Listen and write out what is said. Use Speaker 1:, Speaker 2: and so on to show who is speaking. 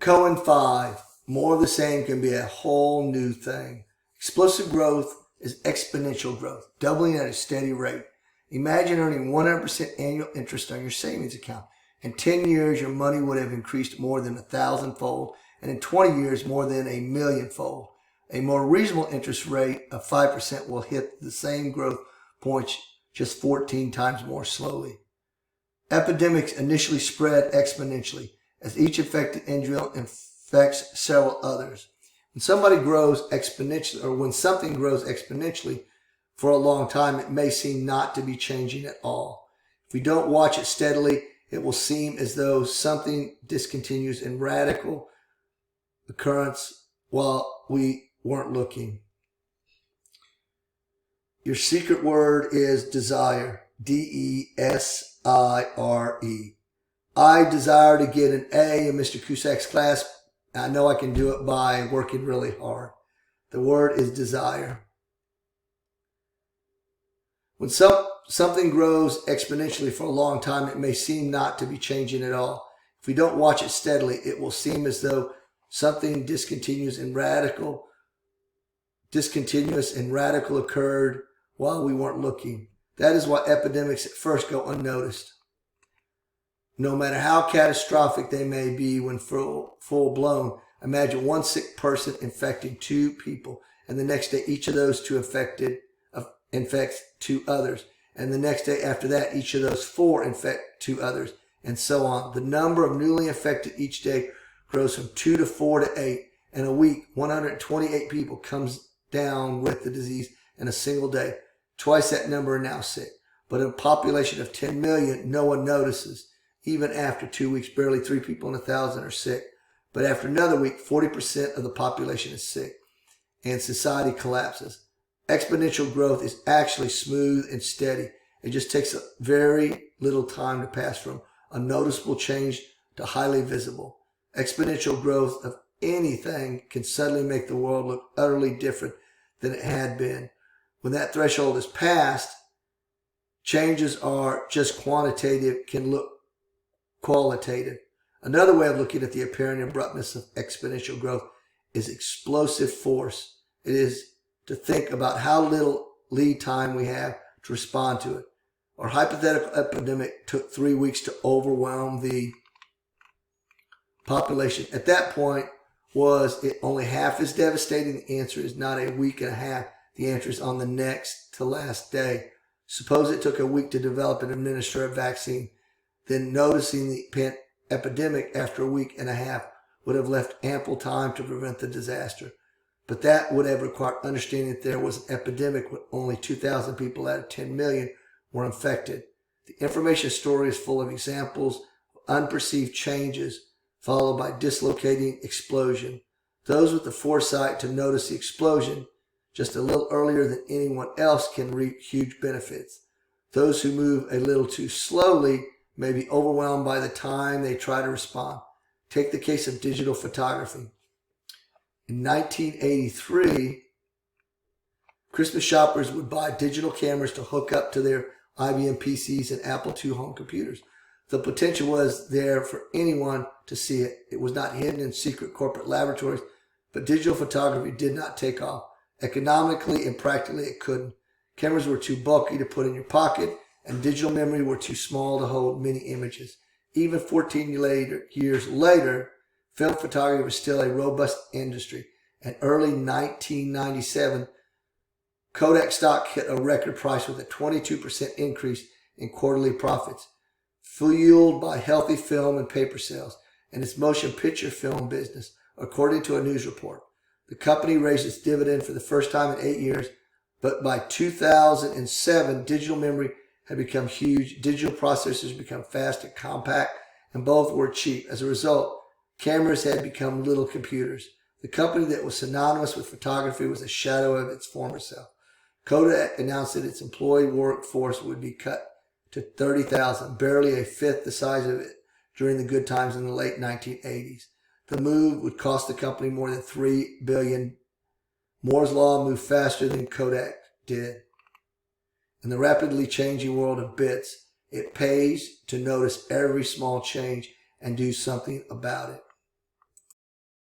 Speaker 1: Koan5, more of the same can be a whole new thing. Explosive growth is exponential growth, doubling at a steady rate. Imagine earning 100% annual interest on your savings account. In 10 years, your money would have increased more than 1,000-fold, and in 20 years, more than 1,000,000-fold. A more reasonable interest rate of 5% will hit the same growth points just 14 times more slowly. Epidemics initially spread exponentially, as each infected individual infects several others. When something grows exponentially for a long time, it may seem not to be changing at all. If we don't watch it steadily, it will seem as though something discontinues in radical occurrence while we weren't looking. Your secret word is desire. D-E-S-I-R-E. I desire to get an A in Mr. Cusack's class. I know I can do it by working really hard. The word is desire. When something grows exponentially for a long time, it may seem not to be changing at all. If we don't watch it steadily, it will seem as though something discontinuous and radical occurred while we weren't looking. That is why epidemics at first go unnoticed. No matter how catastrophic they may be when full blown, imagine one sick person infecting 2 people, and the next day each of those 2 infects 2 others, and the next day after that each of those 4 infect 2 others, and so on. The number of newly infected each day grows from 2 to 4 to 8. In a week, 128 people comes down with the disease in a single day. Twice that number are now sick. But in a population of 10 million, no one notices. Even after 2 weeks, barely 3 people in 1,000 are sick. But after another week, 40% of the population is sick, and society collapses. Exponential growth is actually smooth and steady. It just takes a very little time to pass from a noticeable change to highly visible. Exponential growth of anything can suddenly make the world look utterly different than it had been. When that threshold is passed, changes are just quantitative, can look qualitative. Another way of looking at the apparent abruptness of exponential growth is explosive force. It is to think about how little lead time we have to respond to it. Our hypothetical epidemic took 3 weeks to overwhelm the population. At that point, was it only half as devastating? The answer is not a week and a half. The answer is on the next to last day. Suppose it took a week to develop and administer a vaccine. Then noticing the epidemic after a week and a half would have left ample time to prevent the disaster. But that would have required understanding that there was an epidemic when only 2,000 people out of 10 million were infected. The information story is full of examples of unperceived changes followed by dislocating explosion. Those with the foresight to notice the explosion just a little earlier than anyone else can reap huge benefits. Those who move a little too slowly may be overwhelmed by the time they try to respond. Take the case of digital photography. In 1983, Christmas shoppers would buy digital cameras to hook up to their IBM PCs and Apple II home computers. The potential was there for anyone to see it. It was not hidden in secret corporate laboratories, but digital photography did not take off. Economically and practically, it couldn't. Cameras were too bulky to put in your pocket, and digital memory were too small to hold many images. Even 14 years later, film photography was still a robust industry. In early 1997, Kodak stock hit a record price with a 22% increase in quarterly profits, fueled by healthy film and paper sales and its motion picture film business, according to a news report. The company raised its dividend for the first time in 8 years, but by 2007, digital memory had become huge, digital processors become fast and compact, and both were cheap. As a result, cameras had become little computers. The company that was synonymous with photography was a shadow of its former self. Kodak announced that its employee workforce would be cut to 30,000, barely a fifth the size of it during the good times in the late 1980s. The move would cost the company more than $3 billion. Moore's Law moved faster than Kodak did. In the rapidly changing world of bits, it pays to notice every small change and do something about it.